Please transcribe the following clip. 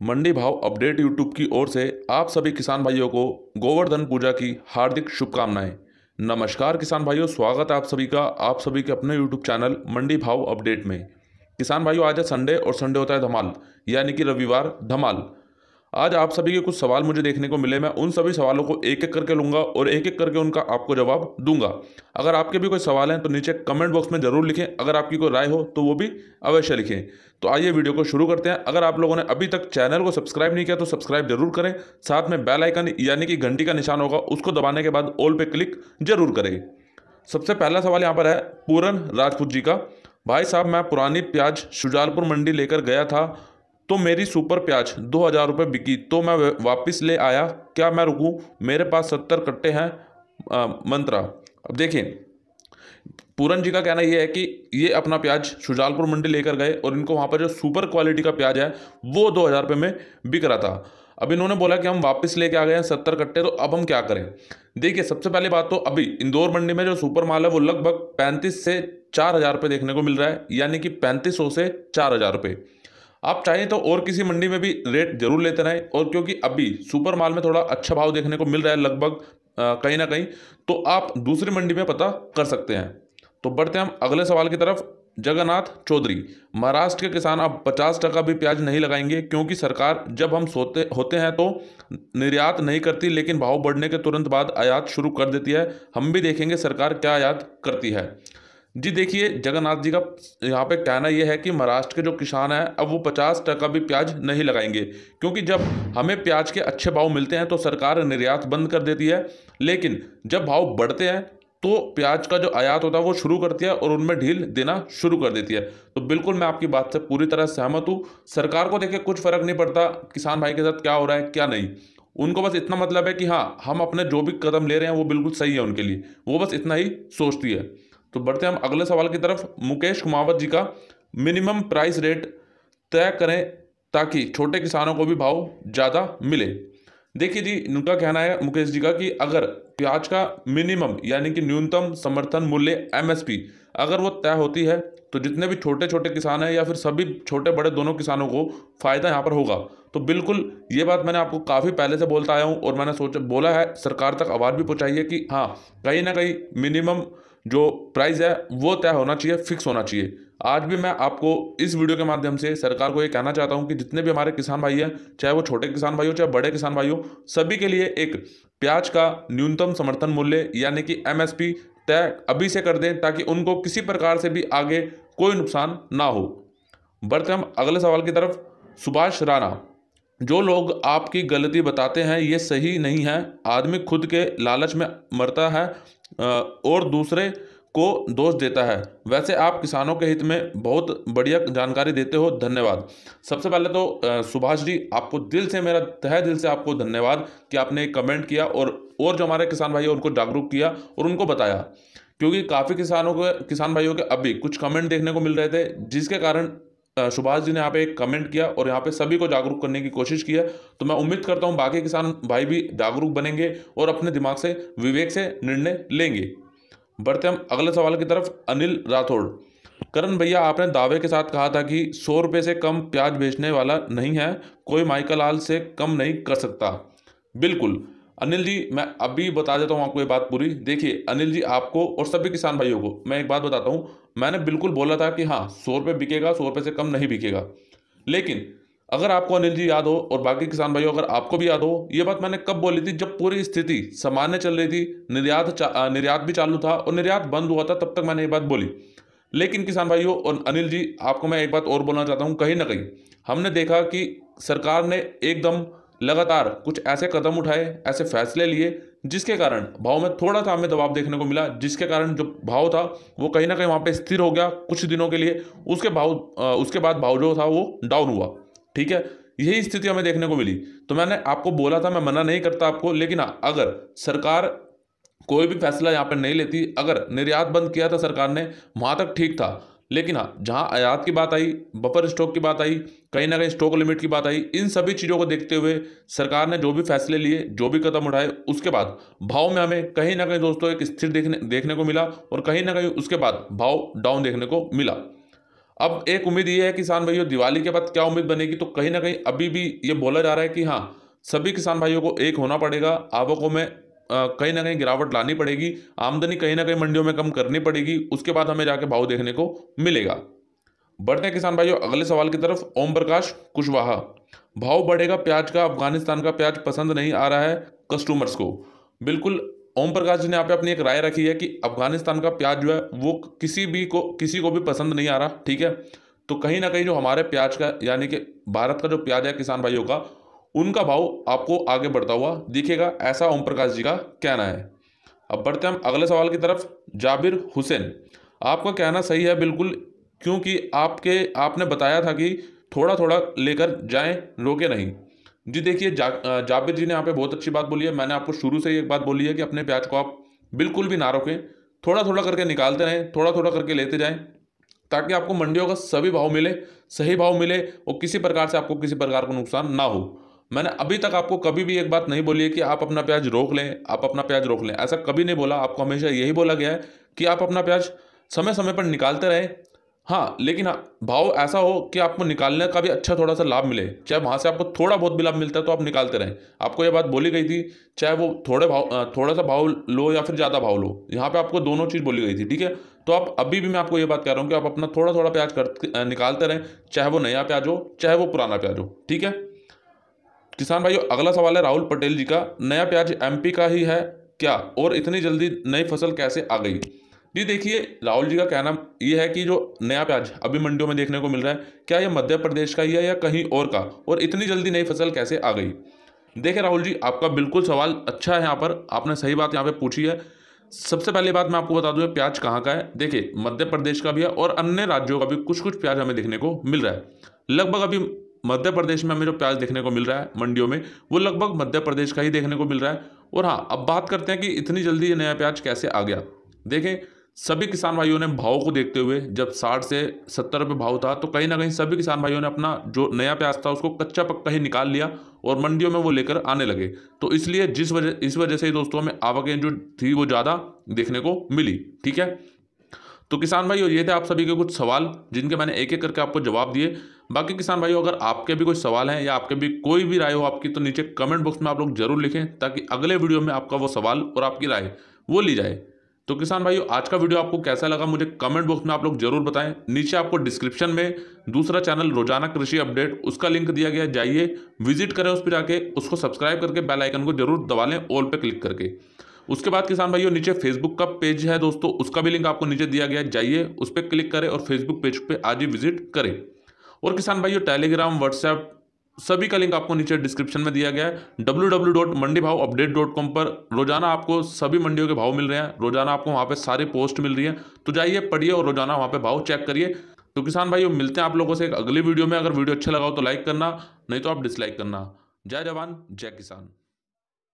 मंडी भाव update YouTube की ओर से आप सभी किसान भाइयों को गोवर्धन पूजा की हार्दिक शुभकामनाएं। नमस्कार किसान भाइयों, स्वागत है आप सभी का आप सभी के अपने यूट्यूब चैनल मंडी भाव अपडेट में। किसान भाइयों, आज है संडे और संडे होता है धमाल, यानी कि रविवार धमाल। आज आप सभी के कुछ सवाल मुझे देखने को मिले। मैं उन सभी सवालों को एक एक करके लूंगा और एक एक करके उनका आपको जवाब दूंगा। अगर आपके भी कोई सवाल हैं तो नीचे कमेंट बॉक्स में जरूर लिखें। अगर आपकी कोई राय हो तो वो भी अवश्य लिखें। तो आइए वीडियो को शुरू करते हैं। अगर आप लोगों ने अभी तक चैनल को सब्सक्राइब नहीं किया तो सब्सक्राइब जरूर करें। साथ में बेल आइकन यानी कि घंटी का निशान होगा, उसको दबाने के बाद ऑल पे क्लिक जरूर करें। सबसे पहला सवाल यहाँ पर है पूरन राजपूत जी का। भाई साहब, मैं पुरानी प्याज शुजालपुर मंडी लेकर गया था तो मेरी सुपर प्याज 2,000 रुपये बिकी, तो मैं वापस ले आया, क्या मैं रुकूं? मेरे पास 70 कट्टे हैं। मंत्रा। अब देखिए, पूरन जी का कहना यह है कि ये अपना प्याज शुजालपुर मंडी लेकर गए और इनको वहाँ पर जो सुपर क्वालिटी का प्याज है वो 2,000 रुपये में बिक रहा था। अब इन्होंने बोला कि हम वापस लेके आ गए हैं 70 कट्टे, तो अब हम क्या करें? देखिए, सबसे पहली बात तो अभी इंदौर मंडी में जो सुपर माल है वो लगभग 35 से 4,000 रुपये देखने को मिल रहा है, यानी कि 3500 से 4,000 रुपये। आप चाहें तो और किसी मंडी में भी रेट जरूर लेते रहें, और क्योंकि अभी सुपर माल में थोड़ा अच्छा भाव देखने को मिल रहा है लगभग कहीं ना कहीं, तो आप दूसरी मंडी में पता कर सकते हैं। तो बढ़ते हैं हम अगले सवाल की तरफ। जगन्नाथ चौधरी, महाराष्ट्र के किसान अब 50% भी प्याज नहीं लगाएंगे क्योंकि सरकार जब हम सोते होते हैं तो निर्यात नहीं करती, लेकिन भाव बढ़ने के तुरंत बाद आयात शुरू कर देती है। हम भी देखेंगे सरकार क्या आयात करती है। जी देखिए, जगन्नाथ जी का यहाँ पे कहना यह है कि महाराष्ट्र के जो किसान हैं अब वो 50% भी प्याज नहीं लगाएंगे, क्योंकि जब हमें प्याज के अच्छे भाव मिलते हैं तो सरकार निर्यात बंद कर देती है, लेकिन जब भाव बढ़ते हैं तो प्याज का जो आयात होता है वो शुरू करती है और उनमें ढील देना शुरू कर देती है। तो बिल्कुल मैं आपकी बात से पूरी तरह सहमत हूँ। सरकार को देखिए कुछ फर्क नहीं पड़ता किसान भाई के साथ क्या हो रहा है क्या नहीं। उनको बस इतना मतलब है कि हाँ, हम अपने जो भी कदम ले रहे हैं वो बिल्कुल सही है उनके लिए, वो बस इतना ही सोचती है। तो बढ़ते हैं हम अगले सवाल की तरफ। मुकेश कुमावत जी का, मिनिमम प्राइस रेट तय करें ताकि छोटे किसानों को भी भाव ज़्यादा मिले। देखिए जी, उनका कहना है मुकेश जी का कि अगर प्याज का मिनिमम यानी कि न्यूनतम समर्थन मूल्य एमएसपी अगर वो तय होती है तो जितने भी छोटे छोटे किसान हैं या फिर सभी छोटे बड़े दोनों किसानों को फ़ायदा यहाँ पर होगा। तो बिल्कुल ये बात मैंने आपको काफ़ी पहले से बोलता आया हूँ और मैंने सोचा बोला है, सरकार तक आवाज़ भी पहुँचाई है कि हाँ, कहीं ना कहीं मिनिमम जो प्राइस है वो तय होना चाहिए, फिक्स होना चाहिए। आज भी मैं आपको इस वीडियो के माध्यम से सरकार को ये कहना चाहता हूं कि जितने भी हमारे किसान भाई हैं, चाहे वो छोटे किसान भाई हो चाहे बड़े किसान भाई हो, सभी के लिए एक प्याज का न्यूनतम समर्थन मूल्य यानी कि एमएसपी तय अभी से कर दें ताकि उनको किसी प्रकार से भी आगे कोई नुकसान ना हो। बढ़ते हम अगले सवाल की तरफ। सुभाष राणा, जो लोग आपकी गलती बताते हैं ये सही नहीं है। आदमी खुद के लालच में मरता है और दूसरे को दोष देता है। वैसे आप किसानों के हित में बहुत बढ़िया जानकारी देते हो, धन्यवाद। सबसे पहले तो सुभाष जी, आपको दिल से, मेरा तहे दिल से आपको धन्यवाद कि आपने कमेंट किया और जो हमारे किसान भाई हैं उनको जागरूक किया और उनको बताया, क्योंकि काफ़ी किसान भाइयों के अभी कुछ कमेंट देखने को मिल रहे थे, जिसके कारण सुभाष जी ने यहाँ पे एक कमेंट किया और यहाँ पे सभी को जागरूक करने की कोशिश की है। तो मैं उम्मीद करता हूँ बाकी किसान भाई भी जागरूक बनेंगे और अपने दिमाग से, विवेक से निर्णय लेंगे। बढ़ते हम अगले सवाल की तरफ। अनिल राठौड़, करण भैया, आपने दावे के साथ कहा था कि 100 रुपये से कम प्याज बेचने वाला नहीं है, कोई माइकल लाल से कम नहीं कर सकता। बिल्कुल अनिल जी, मैं अभी बता देता हूँ आपको ये बात पूरी। देखिए अनिल जी, आपको और सभी किसान भाइयों को मैं एक बात बताता हूँ। मैंने बिल्कुल बोला था कि हाँ, 100 रुपये बिकेगा, 100 रुपये से कम नहीं बिकेगा। लेकिन अगर आपको अनिल जी याद हो और बाकी किसान भाइयों अगर आपको भी याद हो, ये बात मैंने कब बोली थी? जब पूरी स्थिति सामान्य चल रही थी, निर्यात भी चालू था और निर्यात बंद हुआ था, तब तक मैंने ये बात बोली। लेकिन किसान भाइयों और अनिल जी, आपको मैं एक बात और बोलना चाहता हूँ। कहीं ना कहीं हमने देखा कि सरकार ने एकदम लगातार कुछ ऐसे कदम उठाए, ऐसे फैसले लिए, जिसके कारण भाव में थोड़ा सा हमें दबाव देखने को मिला, जिसके कारण जो भाव था वो कहीं ना कहीं वहाँ पे स्थिर हो गया कुछ दिनों के लिए। उसके बाद भाव जो था वो डाउन हुआ। ठीक है, यही स्थिति हमें देखने को मिली। तो मैंने आपको बोला था, मैं मना नहीं करता आपको, लेकिन हाँ, अगर सरकार कोई भी फैसला यहाँ पर नहीं लेती, अगर निर्यात बंद किया था सरकार ने, वहाँ तक ठीक था। लेकिन हाँ, जहाँ आयात की बात आई, बफर स्टॉक की बात आई, कहीं ना कहीं स्टॉक लिमिट की बात आई, इन सभी चीज़ों को देखते हुए सरकार ने जो भी फैसले लिए, जो भी कदम उठाए, उसके बाद भाव में हमें कहीं ना कहीं दोस्तों एक स्थिर देखने को मिला और कहीं ना कहीं उसके बाद भाव डाउन देखने को मिला। अब एक उम्मीद ये है किसान भाइयों, दिवाली के बाद क्या उम्मीद बनेगी, तो कहीं ना कहीं अभी भी ये बोला जा रहा है कि हाँ, सभी किसान भाइयों को एक होना पड़ेगा, आवकों में कहीं ना कहीं गिरावट लानी पड़ेगी, आमदनी कहीं ना कहीं मंडियों में कम करनी पड़ेगी, उसके बाद हमें जाके भाव देखने को मिलेगा। बढ़ते हैं किसान भाइयों अगले सवाल की तरफ। ओम प्रकाश कुशवाहा, भाव बढ़ेगा प्याज का, अफगानिस्तान का प्याज पसंद नहीं आ रहा है कस्टमर्स को। बिल्कुल, ओम प्रकाश जी ने यहाँ पे अपनी एक राय रखी है कि अफगानिस्तान का प्याज जो है वो किसी को भी पसंद नहीं आ रहा, ठीक है। तो कहीं ना कहीं जो हमारे प्याज का यानी कि भारत का जो प्याज है किसान भाइयों का, उनका भाव आपको आगे बढ़ता हुआ दिखेगा, ऐसा ओम प्रकाश जी का कहना है। अब बढ़ते हैं हम अगले सवाल की तरफ। जाबिर हुसैन, आपका कहना सही है बिल्कुल, क्योंकि आपने बताया था कि थोड़ा थोड़ा लेकर जाएं, रोके नहीं। जी देखिए, जाबिर जी ने यहाँ पे बहुत अच्छी बात बोली है। मैंने आपको शुरू से ही एक बात बोली है कि अपने प्याज को आप बिल्कुल भी ना रोकें, थोड़ा थोड़ा करके निकालते रहें, थोड़ा थोड़ा करके लेते जाएं, ताकि आपको मंडियों का सभी भाव मिले, सही भाव मिले और किसी प्रकार से आपको किसी प्रकार का नुकसान ना हो। मैंने अभी तक आपको कभी भी एक बात नहीं बोली है कि आप अपना प्याज रोक लें, आप अपना प्याज रोक लें, ऐसा कभी नहीं बोला। आपको हमेशा यही बोला गया है कि आप अपना प्याज समय समय पर निकालते रहें। हाँ, लेकिन हाँ, भाव ऐसा हो कि आपको निकालने का भी अच्छा थोड़ा सा लाभ मिले, चाहे वहाँ से आपको थोड़ा बहुत भी लाभ मिलता है तो आप निकालते रहें। आपको ये बात बोली गई थी, चाहे वो थोड़ा सा भाव लो या फिर ज़्यादा भाव लो, यहाँ पे आपको दोनों चीज़ बोली गई थी, ठीक है। तो आप अभी भी मैं आपको ये बात कह रहा हूँ कि आप अपना थोड़ा थोड़ा प्याज निकालते रहें, चाहे वो नया प्याज हो चाहे वो पुराना प्याज हो, ठीक है। किसान भाइयों अगला सवाल है राहुल पटेल जी का, नया प्याज एमपी का ही है क्या, और इतनी जल्दी नई फसल कैसे आ गई। जी देखिए, राहुल जी का कहना ये है कि जो नया प्याज अभी मंडियों में देखने को मिल रहा है, क्या ये मध्य प्रदेश का ही है या कहीं और का, और इतनी जल्दी नई फसल कैसे आ गई। देखिए राहुल जी, आपका बिल्कुल सवाल अच्छा है, यहाँ पर आपने सही बात यहाँ पे पूछी है। सबसे पहली बात मैं आपको बता दूं, ये प्याज कहाँ का है। देखिए, मध्य प्रदेश का भी है और अन्य राज्यों का भी कुछ कुछ प्याज हमें देखने को मिल रहा है। लगभग अभी मध्य प्रदेश में हमें जो प्याज देखने को मिल रहा है मंडियों में, वो लगभग मध्य प्रदेश का ही देखने को मिल रहा है। और हाँ, अब बात करते हैं कि इतनी जल्दी ये नया प्याज कैसे आ गया। देखें, सभी किसान भाइयों ने भाव को देखते हुए, जब 60 से 70 रुपये भाव था, तो कहीं ना कहीं सभी किसान भाइयों ने अपना जो नया प्याज था उसको कच्चा पक्का ही निकाल लिया और मंडियों में वो लेकर आने लगे। तो इसलिए इस वजह से ही दोस्तों हमें आवकें जो थी वो ज़्यादा देखने को मिली, ठीक है। तो किसान भाइयों, ये थे आप सभी के कुछ सवाल, जिनके मैंने एक एक करके आपको जवाब दिए। बाकी किसान भाइयों, अगर आपके भी कुछ सवाल हैं या आपके भी कोई भी राय हो आपकी, तो नीचे कमेंट बॉक्स में आप लोग जरूर लिखें, ताकि अगले वीडियो में आपका वो सवाल और आपकी राय वो ली जाए। तो किसान भाइयों, आज का वीडियो आपको कैसा लगा मुझे कमेंट बॉक्स में आप लोग जरूर बताएं। नीचे आपको डिस्क्रिप्शन में दूसरा चैनल रोजाना कृषि अपडेट, उसका लिंक दिया गया है, जाइए विजिट करें, उस पर जाके उसको सब्सक्राइब करके बेल आइकन को जरूर दबा लें, ऑल पे क्लिक करके। उसके बाद किसान भाइयों, नीचे फेसबुक का पेज है दोस्तों, उसका भी लिंक आपको नीचे दिया गया है, जाइए उस पर क्लिक करें और फेसबुक पेज पे आज ही विजिट करें। और किसान भाइयों, टेलीग्राम, व्हाट्सएप सभी का लिंक आपको नीचे डिस्क्रिप्शन में दिया गया है। www.mandibhavupdate.com पर रोजाना आपको सभी मंडियों के भाव मिल रहे हैं, रोजाना आपको वहाँ पे सारी पोस्ट मिल रही है। तो जाइए पढ़िए और रोजाना वहाँ पे भाव चेक करिए। तो किसान भाइयों, मिलते हैं आप लोगों से एक अगली वीडियो में। अगर वीडियो अच्छा लगा हो तो लाइक करना, नहीं तो आप डिसलाइक करना। जय जवान जय किसान।